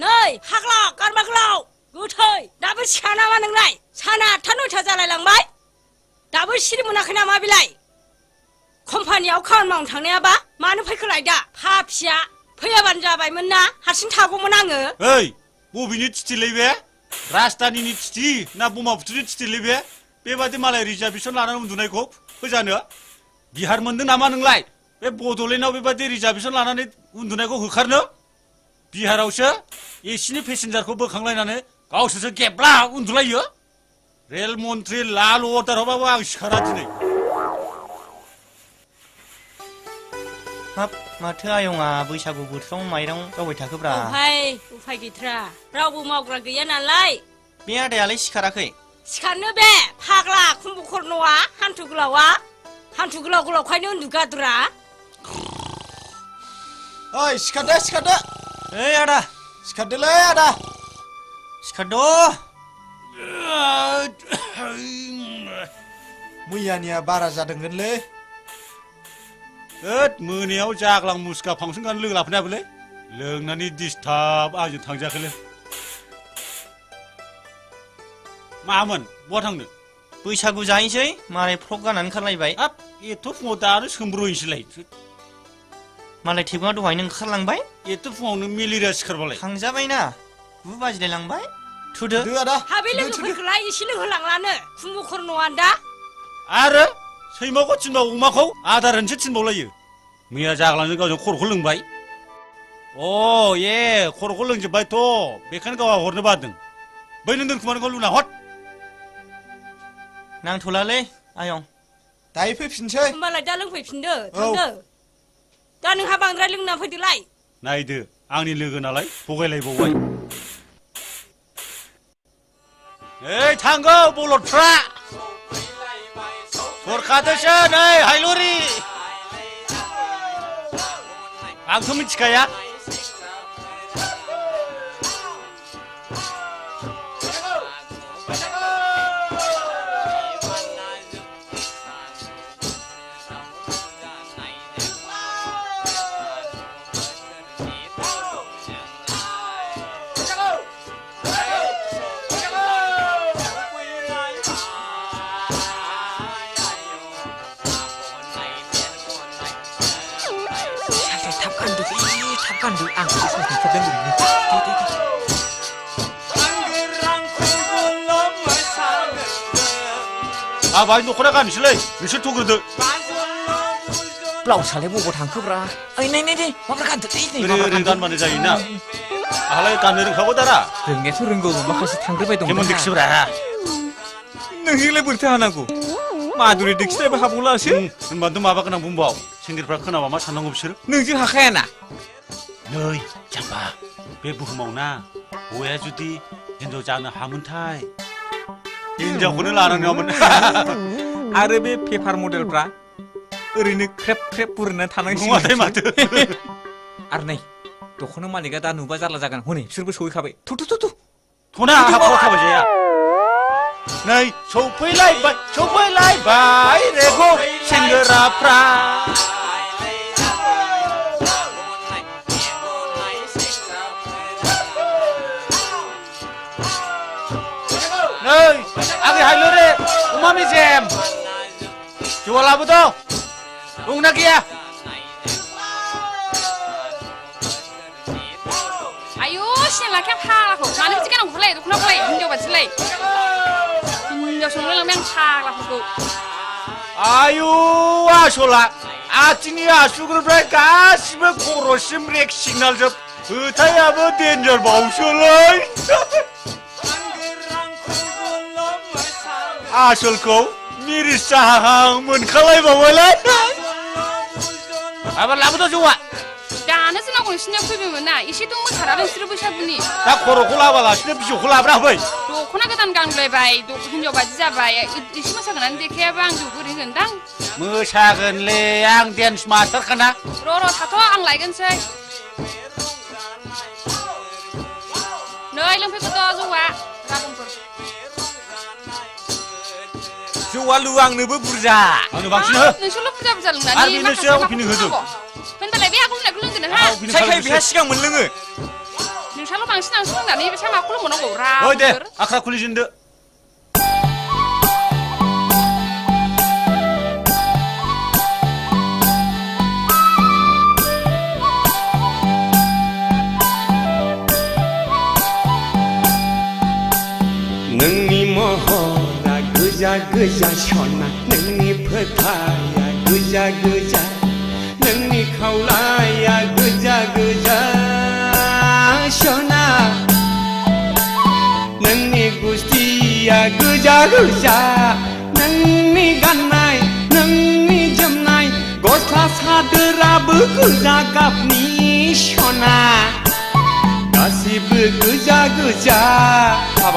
नै हाग्ला गारमाग्लाव गोथै दाबो सिखा नामा नोंलाय साना 8 9 जालायलांबाय दाबो सिरि मोनाखै नामा बिलाय कम्पानियाव खामानि मावनो थांनायाबा मानो फैखोलाय दा फाफिया फैयाबानो जाबायमोन ना हारसिं थागौमोन आङो ओइ बबेनि थिथिलै बे राजधानिनि थिथि ना बमाफुथुनि थिथिलै बे बेबादि मालाय रिजार्भेसन लानानै उन्दुनायखौ फोजानो बिहार मोनदों नामा नोंलाय बे बड'लेण्डआव बेबादि रिजार्भेसन लानानै उन्दुनायखौ होखारनो बिहारावसो एसिनि पेसेन्जारखौ बोखांलायनानै गावसोरसो गेब्ला उन्दुलायो रेल मन्त्रि लाल अर्डार हरबाबो आं सिखारा दिनै हाब माथो आयंआ बैसागु बोथोराव माइरं जावबाय थाखोब्रा उफाय गैथ्रा रावबो मावग्रा गैया नालाय बे आदायालाय सिखाराखै सिखारनो बे फाग्ला कुम्भकर्णआ हान्थु गोलाव गोलावखायनो उन्दुगादुरा ओइ सिखारदो ओइ आदा सिखारदोलै आदा सिखारद' मैयानिया बारा जादोंगोनलै होद मोनायाव जाग्लां मुसुखा फांसन गान लोगो लाफैनो हाबोलै लोंनानै डिस्टार्ब आंजों थांजाखोलै मामोन बहा थांनो बैसागु जाहैसै मालाय फ्रक गाननानै ओंखारलायबाय हाब एथ' फुङाव दानो सोमब्र'हैसैलाय मालाय थेबुङा दहायनो ओंखारलांबाय एथ' फुङावनो मेलेरिया सिखारबालाय थांजाबायना 9 बाजिलायलांबाय थुदो आदा हाबे लोगोफोरखौलाय एसे लोंहोलांलानो कुम्भकर्णआ दा आरो सैमाखौ थिनबा अमाखौ आदार होनसो थिनबावलायो मैया जाग्लांजों गावजों खर'खौ लोंबाय खर'खौ लोंजोब्बायथ' बेखायनो गावहा हरनो बादों बै नों दोनखुमानायखौ लुना हर नांथ'लालै आयं दायो फैफिनसै होमबालाय दा लोंफैफिनदो थांदो दा नोंहा बांद्राय लोंना फैदोलाय नायदो आंनि लोगो नालाय थगायलायबावबाय ओइ थांगौ बलदफ्रा हरखादोसो नै हायलुरि आंथ' मिथिखाया Kan di angkat itu sedang begini. 많이 놓고나 가미실래? 미실 토그르드. Lau saleh bobo tangkebra. Ini, apa kan tuh ini? 그래 간 만에 자이나. 알아야 간내는 가고 달아. Rengge tuh renggo, makasih tangkebra dong. 개몬 딕스브라. Nengile bertahanku. Maduri dikste bahabula sih. 만두 마바 그냥 분바오. 생길프라 크나 마마 산능 없이를. Nengil hakena. 너희 잠봐. 배 부흐마오나. 오야 주디. 현조 자는 하문타이. 인자고는 안 하냐면. Are be paper modelफ्रा ओरैनो ख्रेब ख्रेब बुरना थानांसिगोन नङाथाय माथो आरो नै दख'ना मालिकआ दा नुबा जारला जागोन हनै बिसोरबो सहैखाबाय थु थ'ना हाबा थाबायजाया नै सौफैलायबाय रेग' सेंग्राफ्रा नै आगै हायलुरे अमा मेजेम जौआ लाबोदो दंना गैया आयु सिनायला क्या फाग्लाखौ मानो बिदि गानांगौलाय दख'नाखौलाय हिनजाव बादिलाय हिनजाव संनो लांबाय आं फाग्लाफोरखौ आयु आसला आथिंनि आसुगुरनिफ्राय गासिबो खर'सिम रेक सिगनाल जोब होथायाबो डेन्जार बावसोलै आसलखौ मिरिस जाहां मोनखालायबावबायलै आबार लाबोदो जौआ दानो जोंनाव नोंसिनियाव फैबायमोन ना एसेथ' मोसारा नोंसोरो बैसागुनि दा खर'खौ लाबालासिनो बिजौखौ लाबोना होफै दख'ना गोदान गानलायबाय हिनजाव बादि जाबाय एसे मोसागोनानै देखायाबा आं जौ बोरै होगोनदां मोसागोनलै आं डेन्स मास्टारखाना र' थाथ' आं लायगोनसै नै लोंफैगोन जौआ गाबोनफोर जौआ लुआंनोबो बुरजा आंनो बांसिन हो नोंसोरल' बुरजा लोंनानै आरो बेनोसो अपिनियन होदों होनबालाय बे आगोल लोंनायखौ लोंगोन नोंहा सायखाय बेहा सिगां मोनलोङो नोंस्राल' बांसिन आं सोलोंनानै बिसा माखौल' मोननांगौ रा ओइ दे आख्रा खुलिजेनदो नोंनि महरा गोजा गोजा सना नोंनि फोथाया गोजा गोजा नोंनि खावलाया गोजा गोजा सना नोंनि गुस्थिया गोजा गोजा नोंनि गाननाय नोंनि जोमनाय गस्ला सादोराबो गोजा गाबनि सना गासिबो गोजा गोजा